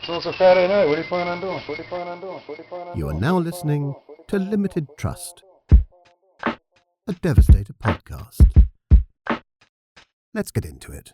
So it's a Saturday night. What are you planning on doing? You are now listening to Limited Trust, a Devastator podcast. Let's get into it.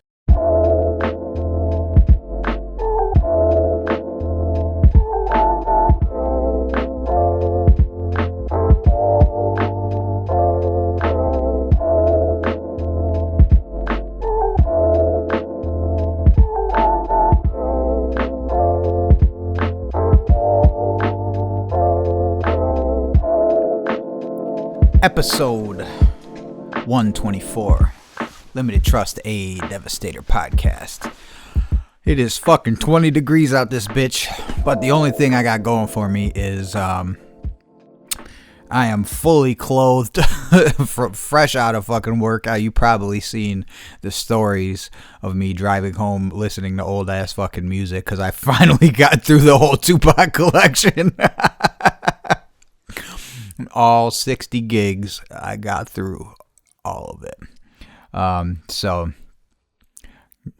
Episode 124, Limited Trust, a Devastator podcast. It is fucking 20 degrees out this bitch, but the only thing I got going for me is I am fully clothed, fresh out of fucking work. You probably seen the stories of me driving home listening to old ass fucking music because I finally got through the whole Tupac collection. All 60 gigs, I got through all of it. So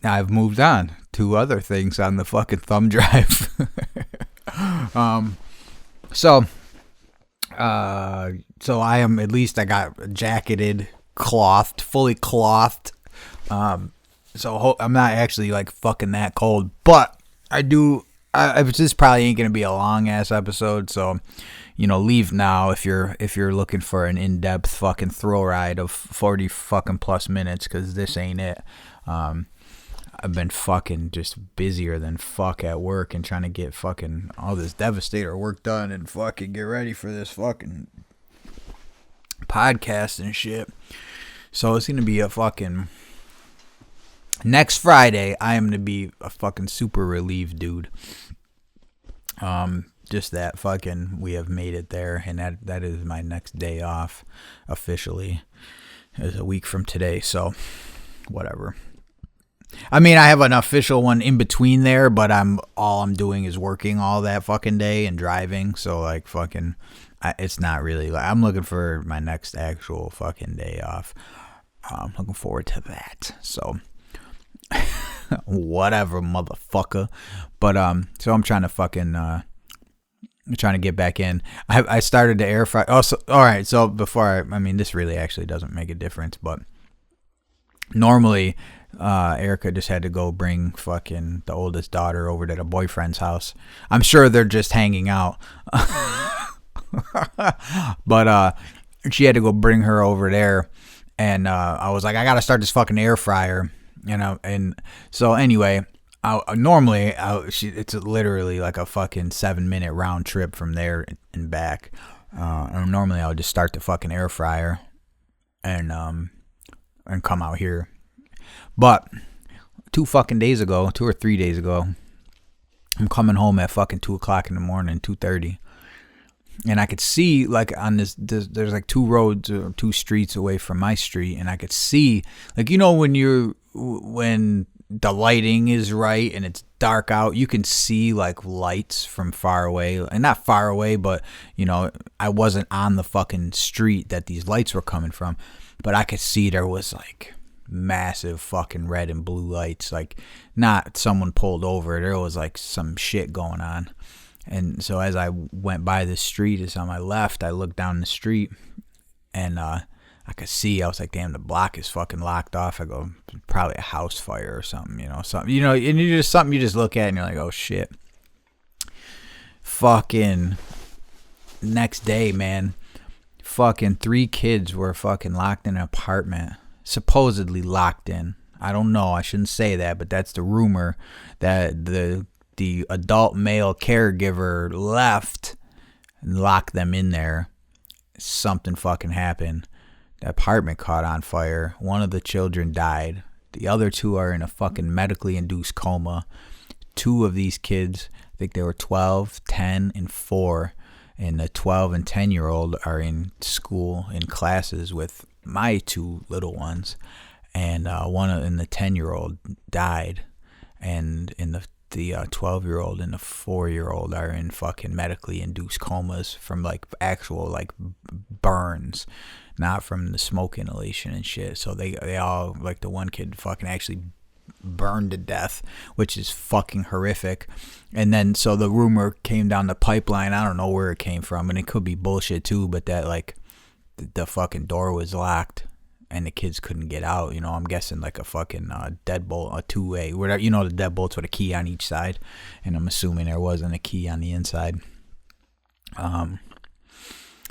I've moved on to other things on the fucking thumb drive. So I am, at least I got jacketed, clothed, fully clothed. So I'm not actually like fucking that cold, but this probably ain't gonna be a long ass episode, so leave now if you're looking for an in-depth fucking thrill ride of 40 fucking plus minutes, because this ain't it. I've been fucking just busier than fuck at work and trying to get fucking all this Devastator work done and fucking get ready for this fucking podcast and shit. So it's gonna be a fucking... Next Friday, I am gonna be a fucking super relieved dude. Just that fucking we have made it there, and that is my next day off officially. It's a week from today, so whatever. I mean, I have an official one in between there, but all I'm doing is working all that fucking day and driving, so like fucking it's not really like I'm looking for my next actual fucking day off. I'm looking forward to that. So whatever, motherfucker. But so I'm trying to fucking I'm trying to get back in. I started to air fry. Also, all right. So before I mean, this really actually doesn't make a difference, but normally, Erica just had to go bring fucking the oldest daughter over to the boyfriend's house. I'm sure they're just hanging out, but she had to go bring her over there, and I was like, I gotta start this fucking air fryer, and so anyway. It's literally like a fucking 7-minute round trip from there and back. And normally I would just start the fucking air fryer and come out here. But 2 or 3 days ago, I'm coming home at fucking 2 o'clock in the morning, 2:30. And I could see like on this there's like 2 roads or 2 streets away from my street. And I could see like, when the lighting is right and it's dark out, you can see like lights from far away, and not far away, but I wasn't on the fucking street that these lights were coming from, but I could see there was like massive fucking red and blue lights, like not someone pulled over, there was like some shit going on. And so as I went by the street, it's on my left, I looked down the street and I could see, I was like, damn, the block is fucking locked off. I go, probably a house fire or something, and you just something you just look at and you're like, oh shit. Fucking next day, man, fucking 3 kids were fucking locked in an apartment, supposedly locked in. I don't know, I shouldn't say that, but that's the rumor, that the adult male caregiver left and locked them in there. Something fucking happened. The apartment caught on fire. One of the children died. The other 2 are in a fucking medically induced coma. 2 of these kids, I think they were 12, 10, and 4. And the 12 and 10-year-old are in school, in classes with my 2 little ones. And the 10-year-old died. And in the 12-year-old and the 4-year-old are in fucking medically induced comas from like actual like burns, not from the smoke inhalation and shit. So they all, like the one kid fucking actually burned to death, which is fucking horrific. And then so the rumor came down the pipeline. I don't know where it came from, and it could be bullshit too, but that like the fucking door was locked and the kids couldn't get out. You know, I'm guessing like a fucking deadbolt, a two-way, whatever. You know, the deadbolts with a key on each side, and I'm assuming there wasn't a key on the inside.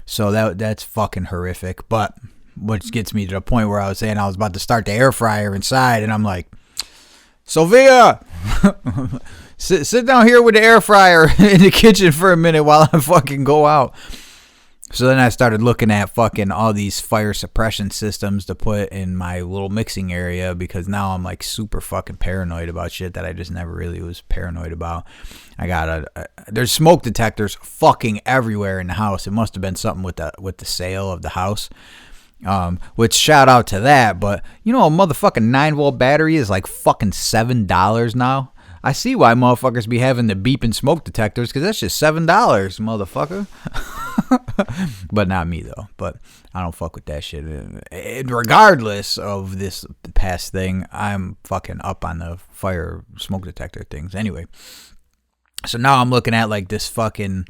So that's fucking horrific. But which gets me to the point where I was saying I was about to start the air fryer inside, and I'm like, Sophia, sit down here with the air fryer in the kitchen for a minute while I fucking go out. So then I started looking at fucking all these fire suppression systems to put in my little mixing area, because now I'm like super fucking paranoid about shit that I just never really was paranoid about. I got there's smoke detectors fucking everywhere in the house. It must have been something with the sale of the house. Which shout out to that, but you know, a motherfucking 9-volt battery is like fucking $7 now. I see why motherfuckers be having the beeping smoke detectors, because that's just $7, motherfucker. But not me though. But I don't fuck with that shit. Regardless of this past thing, I'm fucking up on the fire smoke detector things. Anyway, so now I'm looking at like this fucking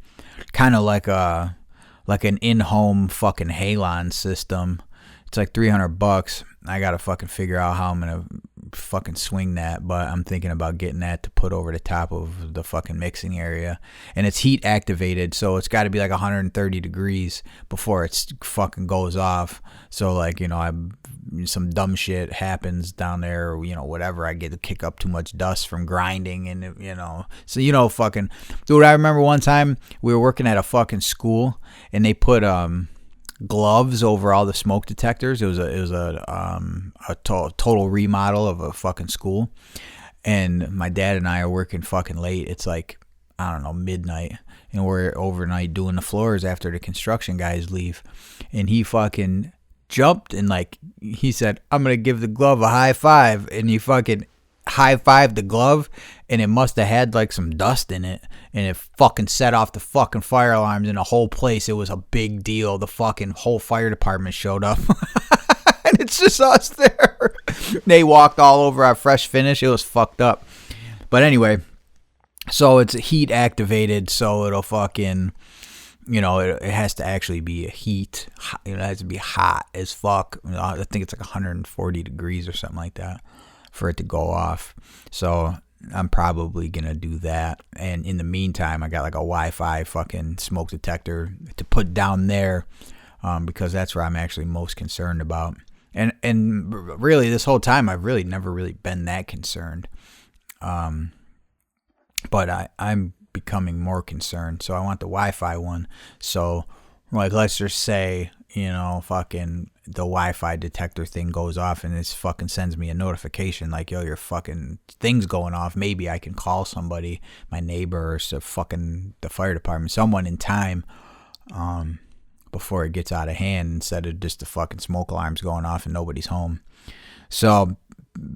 kind of like an in-home fucking halon system. It's like $300. I gotta fucking figure out how I'm gonna fucking swing that, but I'm thinking about getting that to put over the top of the fucking mixing area. And it's heat activated, so it's got to be like 130 degrees before it fucking goes off. So like, you know, some dumb shit happens down there, or, you know, whatever, I get to kick up too much dust from grinding, and you know, so you know, fucking dude, I remember one time we were working at a fucking school, and they put gloves over all the smoke detectors. It was a total remodel of a fucking school, and my dad and I are working fucking late. It's like, I don't know, midnight, and we're overnight doing the floors after the construction guys leave, and he fucking jumped and like he said, I'm gonna give the glove a high five, and he fucking high-fived the glove, and it must have had like some dust in it, and it fucking set off the fucking fire alarms in the whole place. It was a big deal. The fucking whole fire department showed up. And it's just us there. They walked all over our fresh finish. It was fucked up. But anyway, so it's heat activated, so it'll fucking, you know, it has to actually be a heat. It has to be hot as fuck. I think it's like 140 degrees or something like that for it to go off. So I'm probably going to do that. And in the meantime, I got like a Wi-Fi fucking smoke detector to put down there, because that's where I'm actually most concerned about. And really, this whole time, I've really never really been that concerned. But I'm becoming more concerned. So I want the Wi-Fi one. So, like, let's just say, you know, fucking the Wi-Fi detector thing goes off, and it fucking sends me a notification like, yo, your fucking thing's going off. Maybe I can call somebody, my neighbor, or fucking the fire department, someone in time, before it gets out of hand, instead of just the fucking smoke alarms going off and nobody's home. So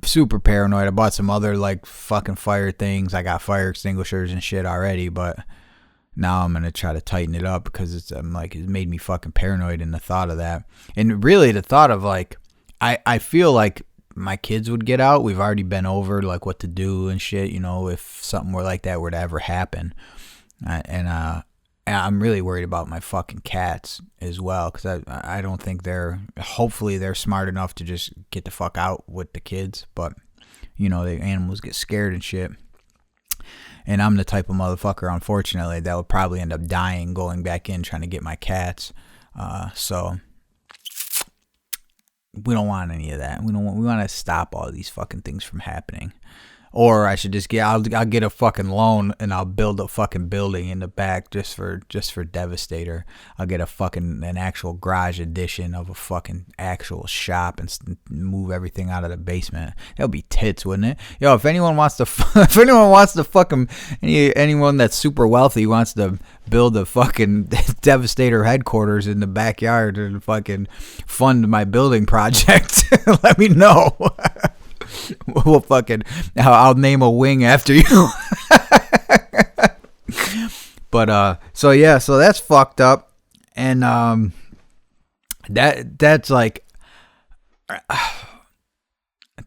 super paranoid. I bought some other like fucking fire things. I got fire extinguishers and shit already, but now I'm gonna try to tighten it up, because it made me fucking paranoid in the thought of that. And really the thought of like, I feel like my kids would get out. We've already been over like what to do and shit, you know, if something like that were to ever happen. And I'm really worried about my fucking cats as well, because I don't think hopefully they're smart enough to just get the fuck out with the kids. But, you know, the animals get scared and shit. And I'm the type of motherfucker, unfortunately, that would probably end up dying going back in trying to get my cats. So we don't want any of that. We want to stop all these fucking things from happening. Or I should just I'll get a fucking loan, and I'll build a fucking building in the back just for Devastator. I'll get an actual garage edition of a fucking actual shop and move everything out of the basement. That'll be tits, wouldn't it? Yo, if anyone wants to fucking anyone that's super wealthy wants to build a fucking Devastator headquarters in the backyard and fucking fund my building project, let me know. We'll fucking, I'll name a wing after you. But so yeah, so that's fucked up. And that's like,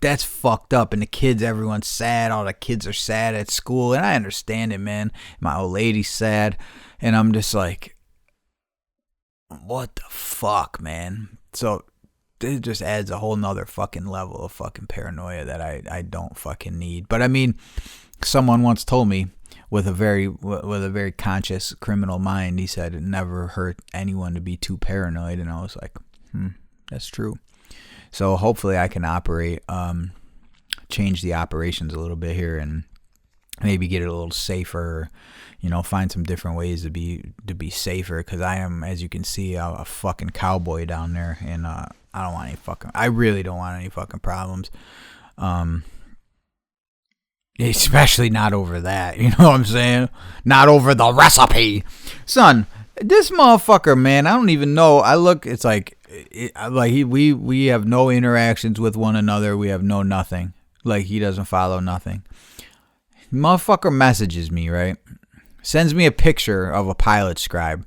That's fucked up. And the kids, everyone's sad. All the kids are sad at school. And I understand it, man. My old lady's sad. And I'm just like, what the fuck, man? So it just adds a whole nother fucking level of fucking paranoia that I don't fucking need. But I mean, someone once told me with a very conscious criminal mind, he said it never hurt anyone to be too paranoid. And I was like, that's true. So hopefully I can change the operations a little bit here and maybe get it a little safer, find some different ways to be safer. Because I am, as you can see, a fucking cowboy down there, and I really don't want any fucking problems. Especially not over that, you know what I'm saying? Not over the recipe. Son, this motherfucker, man, I don't even know. It's like, we have no interactions with one another. We have no nothing. Like, he doesn't follow nothing. Motherfucker messages me, right? Sends me a picture of a Pilot Scribe.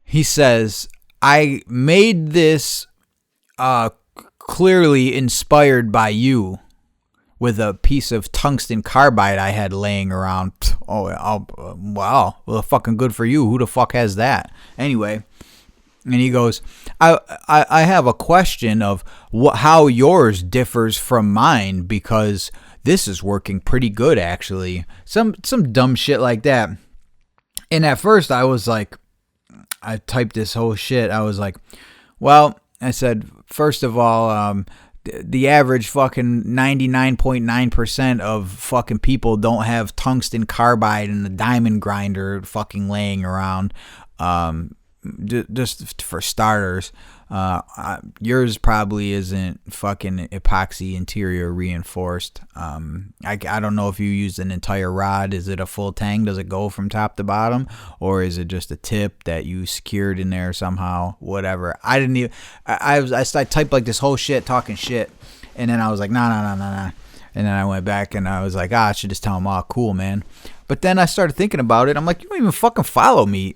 He says, I made this clearly inspired by you with a piece of tungsten carbide I had laying around. Wow. Well, fucking good for you. Who the fuck has that? Anyway. And he goes, I have a question of how yours differs from mine, because this is working pretty good, actually. Some dumb shit like that. And at first I was like, I typed this whole shit. I was like, well, I said, first of all, the average fucking 99.9% of fucking people don't have tungsten carbide and a diamond grinder fucking laying around. Just for starters, yours probably isn't fucking epoxy interior reinforced. I don't know if you used an entire rod. Is it a full tang? Does it go from top to bottom, or is it just a tip that you secured in there somehow? Whatever. I didn't even. I typed like this whole shit, talking shit, and then I was like, nah. And then I went back and I was like, I should just tell him, cool, man. But then I started thinking about it. I'm like, you don't even fucking follow me.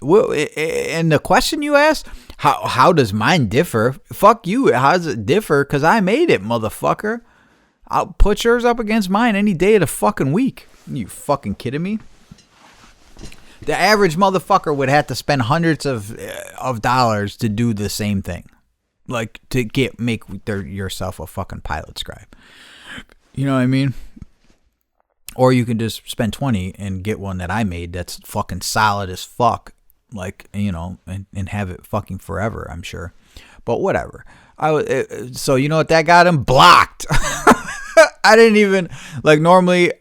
And the question you asked, how does mine differ? Fuck you. How does it differ? Because I made it, motherfucker. I'll put yours up against mine any day of the fucking week. You fucking kidding me? The average motherfucker would have to spend hundreds of dollars to do the same thing. Like, to make yourself a fucking Pilot Scribe. You know what I mean? Or you can just spend 20 and get one that I made that's fucking solid as fuck. Like, and have it fucking forever, I'm sure. But whatever. So you know what that got him? Blocked. I didn't even, normally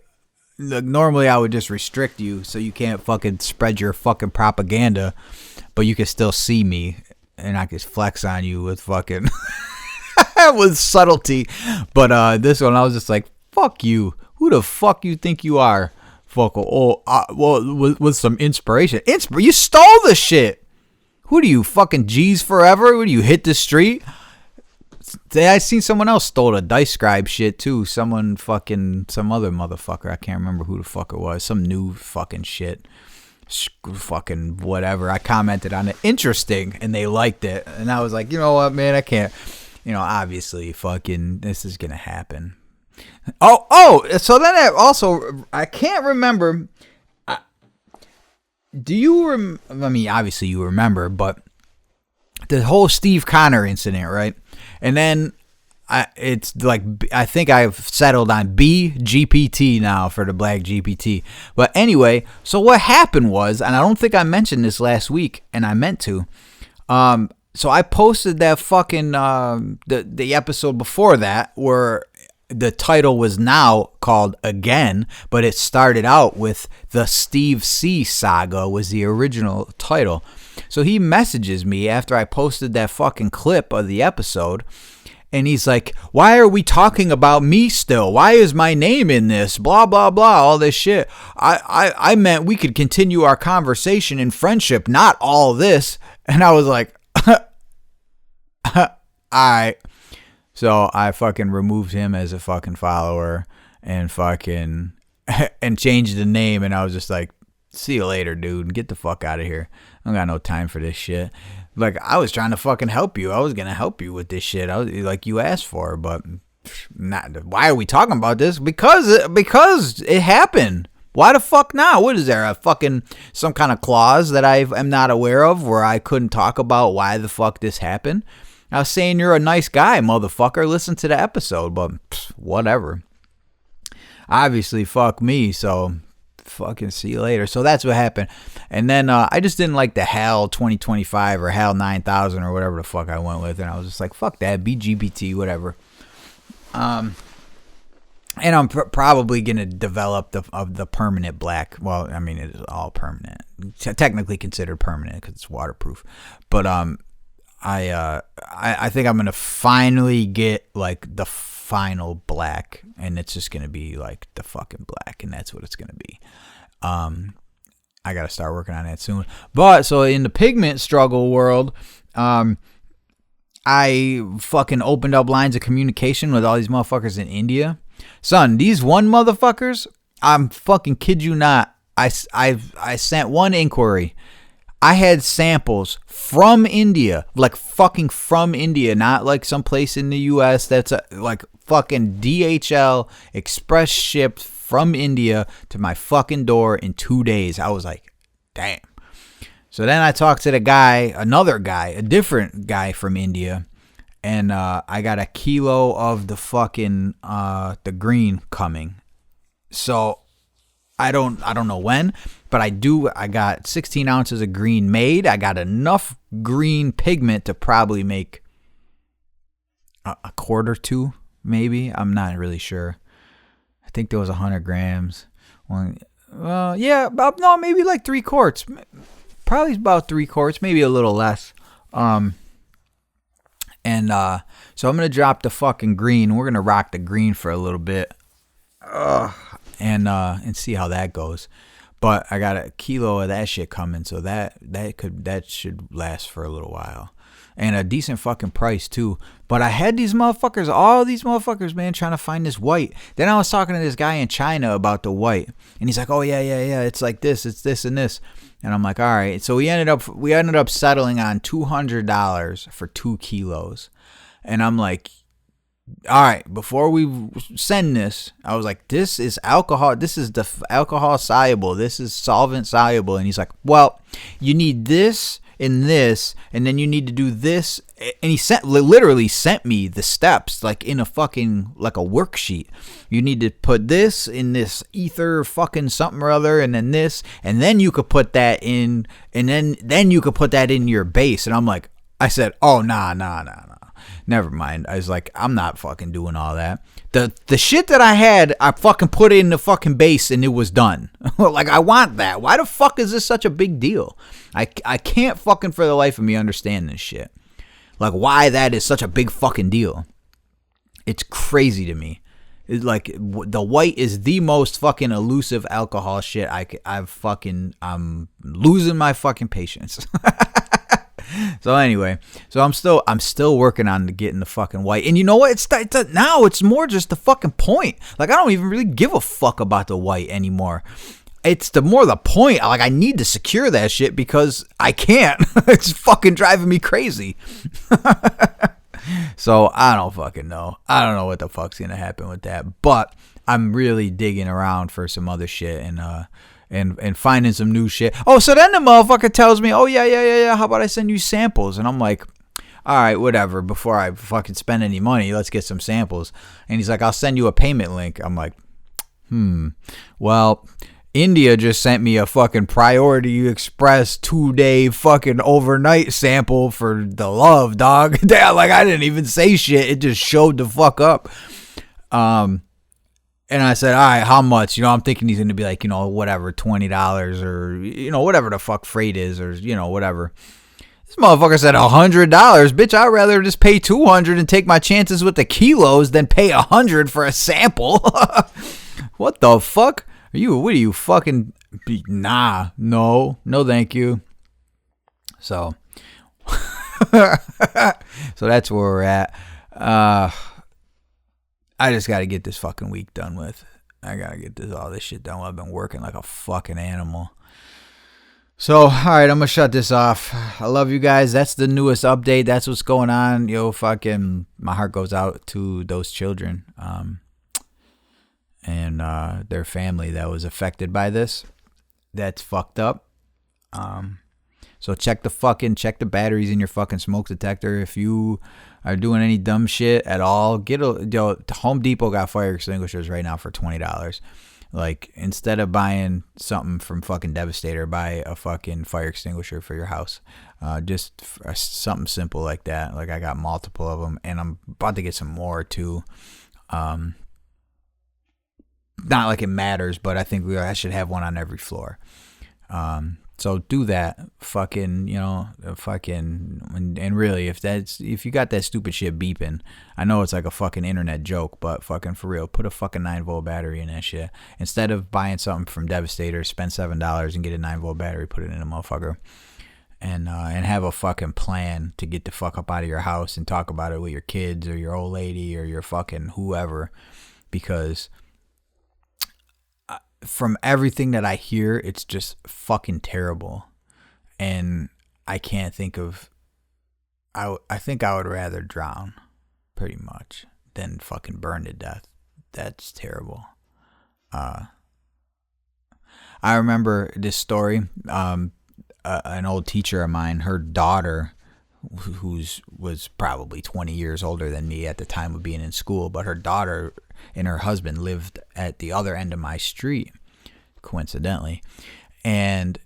I would just restrict you so you can't fucking spread your fucking propaganda, but you can still see me and I can flex on you with fucking... with subtlety. But this one I was just like, fuck you. Who the fuck you think you are? Fuck. With some inspiration. You stole the shit. Who do you, fucking G's forever? What do you, hit the street? I seen someone else stole the Dice Scribe shit too. Some other motherfucker. I can't remember who the fuck it was. Some new fucking shit. Fucking whatever. I commented on it. Interesting. And they liked it. And I was like, you know what, man? I can't. Obviously, fucking, this is going to happen. So then I can't remember. Do you obviously you remember, but the whole Steve Connor incident, right? And then it's like, I think I've settled on BGPT now for the Black GPT. But anyway, so what happened was, and I don't think I mentioned this last week, and I meant to, so I posted that fucking the episode before that where the title was now called Again, but it started out with the Steve C saga was the original title. So he messages me after I posted that fucking clip of the episode, and he's like, why are we talking about me still? Why is my name in this? Blah, blah, blah, all this shit. I meant we could continue our conversation in friendship, not all this. And I was like, alright. So I fucking removed him as a fucking follower and fucking and changed the name, and I was just like, see you later, dude. Get the fuck out of here. I don't got no time for this shit. Like, I was trying to fucking help you. I was gonna help you with this shit. I was like, you asked for, but why are we talking about this? Because it happened. Why the fuck not? What is there, a fucking some kind of clause that I am not aware of where I couldn't talk about why the fuck this happened? I was saying you're a nice guy, motherfucker. Listen to the episode, but whatever. Obviously, fuck me, so fucking see you later. So that's what happened. And then I just didn't like the HAL 2025 or HAL 9000 or whatever the fuck I went with. And I was just like, fuck that, BGBT, whatever. And I'm probably going to develop the permanent black. Well, I mean, it is all permanent. Technically considered permanent because it's waterproof. But I think I'm going to finally get like the final black. And it's just going to be like the fucking black. And that's what it's going to be. I got to start working on that soon. But so in the pigment struggle world, I fucking opened up lines of communication with all these motherfuckers in India. Son, these one motherfuckers, I'm fucking kid you not. I sent one inquiry. I had samples from India, like fucking from India, not like someplace in the U.S. that's like fucking DHL express shipped from India to my fucking door in 2 days. I was like, damn. So then I talked to the guy, another guy, a different guy from India. And I got a kilo of the fucking the green coming. So I don't know when, but I got 16 ounces of green made. I got enough green pigment to probably make a quart or two, maybe. I'm not really sure. I think there was 100 grams. Yeah, no, maybe like 3 quarts. Probably about 3 quarts, maybe a little less. And so I'm going to drop the fucking green. We're going to rock the green for a little bit. And see how that goes. But I got a kilo of that shit coming, so that should last for a little while. And a decent fucking price too. But I had all these motherfuckers, man, trying to find this white. Then I was talking to this guy in China about the white. And he's like, oh yeah, it's like this, it's this and this. And I'm like, all right. So we ended up settling on $200 for 2 kilos. And I'm like, all right, before we send this, I was like, this is alcohol. This is the alcohol soluble. This is solvent soluble. And he's like, well, you need this and this, and then you need to do this. And he literally sent me the steps, like in a fucking, like a worksheet. You need to put this in this ether fucking something or other, and then this, and then you could put that in, and then you could put that in your base. And I'm like, I said, oh, nah. Never mind. I was like, I'm not fucking doing all that. The shit that I had, I fucking put it in the fucking base and it was done. Like, I want that. Why the fuck is this such a big deal? I can't fucking for the life of me understand this shit. Like, why that is such a big fucking deal. It's crazy to me. It's like, the white is the most fucking elusive alcohol shit. I'm losing my fucking patience. So anyway, I'm still working on getting the fucking white. And you know what? Now it's more just the fucking point. Like, I don't even really give a fuck about the white anymore. It's the point. Like, I need to secure that shit because I can't. It's fucking driving me crazy. So I don't fucking know. I don't know what the fuck's gonna happen with that. But I'm really digging around for some other shit and finding some new shit. Oh, so then the motherfucker tells me, oh, yeah, how about I send you samples? And I'm like, all right, whatever. Before I fucking spend any money, let's get some samples. And he's like, I'll send you a payment link. I'm like, well, India just sent me a fucking Priority Express 2-day fucking overnight sample for the love, dog. Like, I didn't even say shit. It just showed the fuck up. And I said, all right, how much? I'm thinking he's going to be like, whatever, $20 or, whatever the fuck freight is or, whatever. This motherfucker said $100. Bitch, I'd rather just pay $200 and take my chances with the kilos than pay $100 for a sample. What the fuck? What are you fucking? Nah, no, thank you. So that's where we're at. I just got to get this fucking week done with. I got to get all this shit done. I've been working like a fucking animal. So, all right, I'm gonna shut this off. I love you guys. That's the newest update. That's what's going on. Yo, fucking, my heart goes out to those children, and their family that was affected by this. That's fucked up. So check the batteries in your fucking smoke detector. If you are doing any dumb shit at all, Home Depot got fire extinguishers right now for $20. Like, instead of buying something from fucking Devastator, buy a fucking fire extinguisher for your house. Just something simple like that. Like, I got multiple of them, and I'm about to get some more too. Not like it matters, but I think I should have one on every floor. So do that, fucking, and really, if you got that stupid shit beeping, I know it's like a fucking internet joke, but fucking for real, put a fucking 9-volt battery in that shit. Instead of buying something from Devastator, spend $7 and get a 9-volt battery, put it in a motherfucker, and have a fucking plan to get the fuck up out of your house and talk about it with your kids or your old lady or your fucking whoever, because from everything that I hear, it's just fucking terrible. And I can't think of... I think I would rather drown, pretty much, than fucking burn to death. That's terrible. I remember this story. An old teacher of mine, her daughter, was probably 20 years older than me at the time of being in school, but her daughter and her husband lived at the other end of my street, coincidentally. And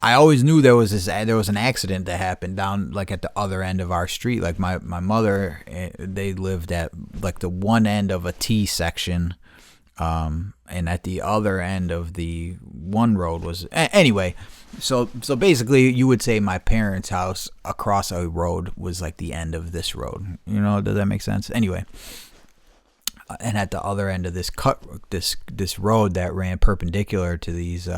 I always knew there was an accident that happened down like at the other end of our street. Like my mother, they lived at like the one end of a T section, and at the other end of the one road was anyway. So basically, you would say my parents' house across a road was like the end of this road. Does that make sense? Anyway. And at the other end of this this road that ran perpendicular to these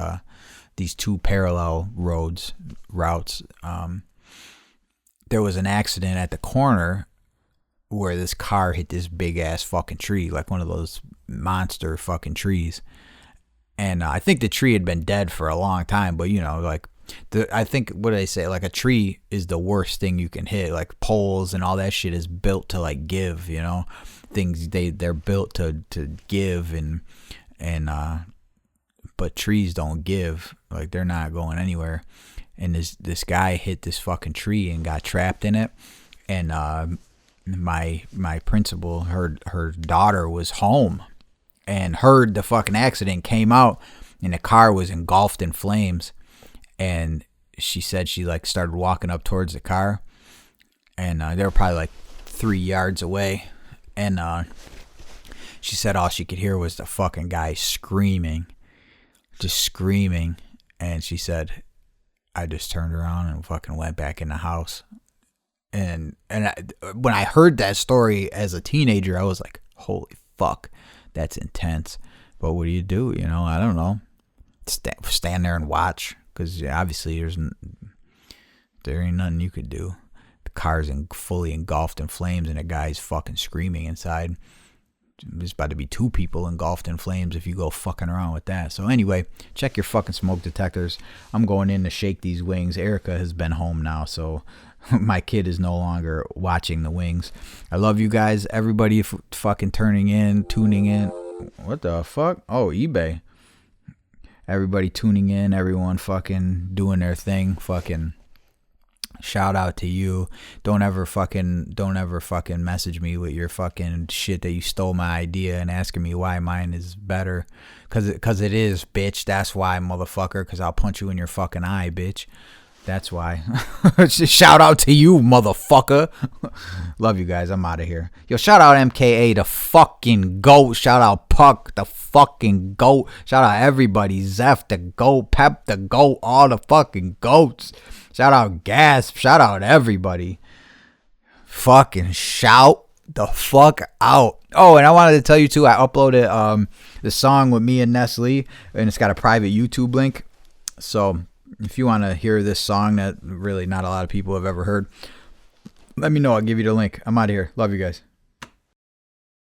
two parallel routes, there was an accident at the corner where this car hit this big ass fucking tree, like one of those monster fucking trees. And I think the tree had been dead for a long time, but I think, what do they say? Like, a tree is the worst thing you can hit. Like, poles and all that shit is built to like give, things they're built to give, and but trees don't give. Like, they're not going anywhere. And this guy hit this fucking tree and got trapped in it. And my principal, her daughter was home and heard the fucking accident, came out, and the car was engulfed in flames. And she said she like started walking up towards the car, and they were probably like 3 yards away. And she said all she could hear was the fucking guy screaming. And she said, I just turned around and fucking went back in the house. And when I heard that story as a teenager, I was like, holy fuck, that's intense. But what do you do? I don't know. Stand there and watch, because obviously there ain't nothing you could do. The car's fully engulfed in flames, and a guy's fucking screaming inside. There's about to be 2 people engulfed in flames if you go fucking around with that. So anyway, check your fucking smoke detectors. I'm going in to shake these wings. Erica has been home now, so my kid is no longer watching the wings. I love you guys. Everybody fucking tuning in. What the fuck? Oh, eBay. Everybody tuning in. Everyone fucking doing their thing. Fucking shout out to you. Don't ever fucking message me with your fucking shit that you stole my idea and asking me why mine is better. Cause it is, bitch. That's why, motherfucker. Cause I'll punch you in your fucking eye, bitch. That's why. Shout out to you, motherfucker. Love you guys. I'm out of here. Yo, shout out MKA, the fucking GOAT. Shout out Puck, the fucking GOAT. Shout out everybody. Zeph, the GOAT. Pep, the GOAT. All the fucking GOATs. Shout out Gasp. Shout out everybody. Fucking shout the fuck out. Oh, and I wanted to tell you too, I uploaded the song with me and Nestle, and it's got a private YouTube link. So if you want to hear this song that really not a lot of people have ever heard, let me know. I'll give you the link. I'm out of here. Love you guys.